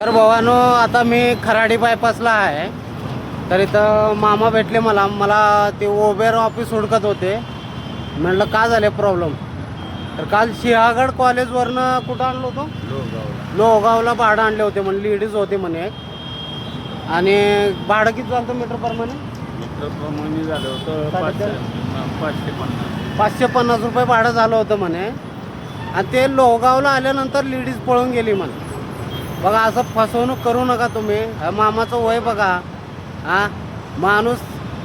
तर भावानो, आता मी खराडी बायपासला आहे. तर इथं मामा भेटले मला ते ओबेर ऑफिस हुडकत होते. म्हणलं का झाले प्रॉब्लेम. तर काल सिंहगड कॉलेजवरनं कुठं आणलं होतं, लोहगावला भाडं आणले होते म्हणे. लेडीज होते म्हणे. आणि भाडं किती झालं मीटरप्रमाणे झालं होतं 550 रुपये भाडं झालं होतं म्हणे. आणि ते लोहगावला आल्यानंतर लेडीज पळून गेली म्हणे. बघा, असं फसवणूक करू नका तुम्ही. मामाचं वय बघा. हां, माणूस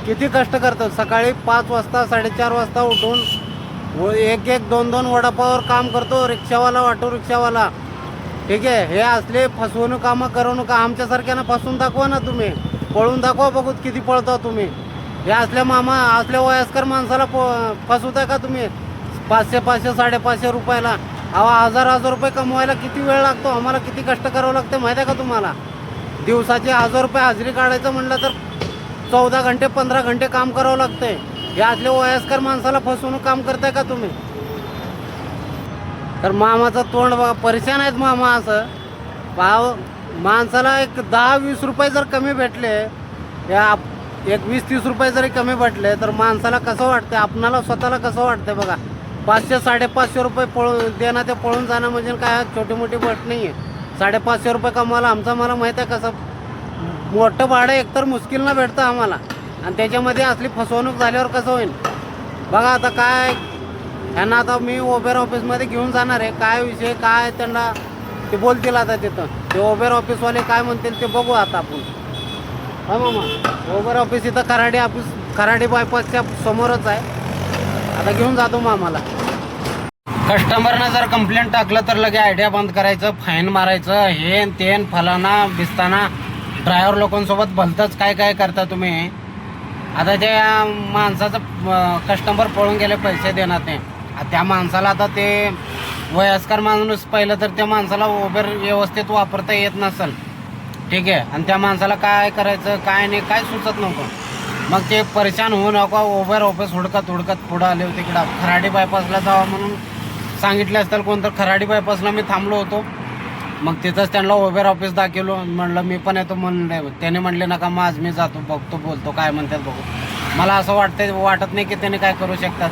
किती कष्ट करतो. सकाळी 5 वाजता 4:30 वाजता उठून एक दोन वडापावर काम करतो. रिक्षावाला, ऑटो रिक्षावाला. ठीक आहे, हे असले फसवणूक कामं करू नका. आमच्यासारख्यांना फसवून दाखवा ना तुम्ही. पळून दाखवा, बघू किती पळता तुम्ही. हे असल्या वयस्कर माणसाला फसवताय का तुम्ही. 500 550 रुपयाला. अहो, 1000 रुपये कमवायला किती वेळ लागतो. आम्हाला किती कष्ट करावं लागतं माहिती आहे का तुम्हाला. दिवसाचे 1000 रुपये हजेरी काढायचं म्हणलं तर 14 घंटे 15 घंटे काम करावं लागतंय. हे असले वयस्कर माणसाला फसवणूक काम करताय का तुम्ही. तर मामाचं तोंड बघा, परेशान आहेत मामा. असं पाव माणसाला एक 10-20 रुपये जर कमी भेटले, या एक 20-30 रुपये जरी कमी भेटले, तर माणसाला कसं वाटतं, आपणाला स्वतःला कसं वाटतं बघा. 500-550 रुपये देणं ते पळून जाणं म्हणजे काय छोटी मोठी गोष्ट नाही आहे. 550 रुपये कमावला आमचा, मला माहीत आहे कसं मोठं भाडं एकतर मुश्किलनं भेटतं आम्हाला. आणि त्याच्यामध्ये असली फसवणूक झाल्यावर कसं होईल बघा. आता काय त्यांना आता मी ओबेर ऑफिसमध्ये घेऊन जाणार आहे. काय विषय काय त्यांना ते बोलतील आता तिथं. ते ओबेर ऑफिसवाले काय म्हणतील ते बघू आता आपण. हा मामा, ओबेर ऑफिस इथं खराडी बायपासच्या समोरच आहे. आता घेऊन जातो मामाला. कस्टमरनं जर कंप्लेंट टाकलं तर लगे आयडिया बंद करायचं, फाईन मारायचं, हेन तेन फलाना बिस्ताना. ड्रायव्हर लोकांसोबत भलतंच काय करता तुम्ही. आता त्या माणसाचं कस्टमर पळून गेले, पैसे देणार नाही. त्या माणसाला आता ते वयस्कर माणूस पहिलं तर त्या माणसाला ओबेर व्यवस्थित वापरता येत नसेल. ठीक आहे, आणि त्या माणसाला काय करायचं काय नाही काय सुचत नव्हतं. मग ते परेशान होऊ नका. ओबेर ऑफिस हुडकत पुढं आले होते. इकडं खराडी बायपासला जावा म्हणून सांगितले असतील कोणतं. खराडी बायपासला मी थांबलो होतो. मग तिथंच त्यांना ओबेर ऑफिस दाखवलो. म्हणलं मी पण येतो म्हणले. त्याने म्हणले नका, मग आज मी जातो, बघतो, बोलतो काय म्हणतात बघू. मला असं वाटत नाही की त्याने काय करू शकतात.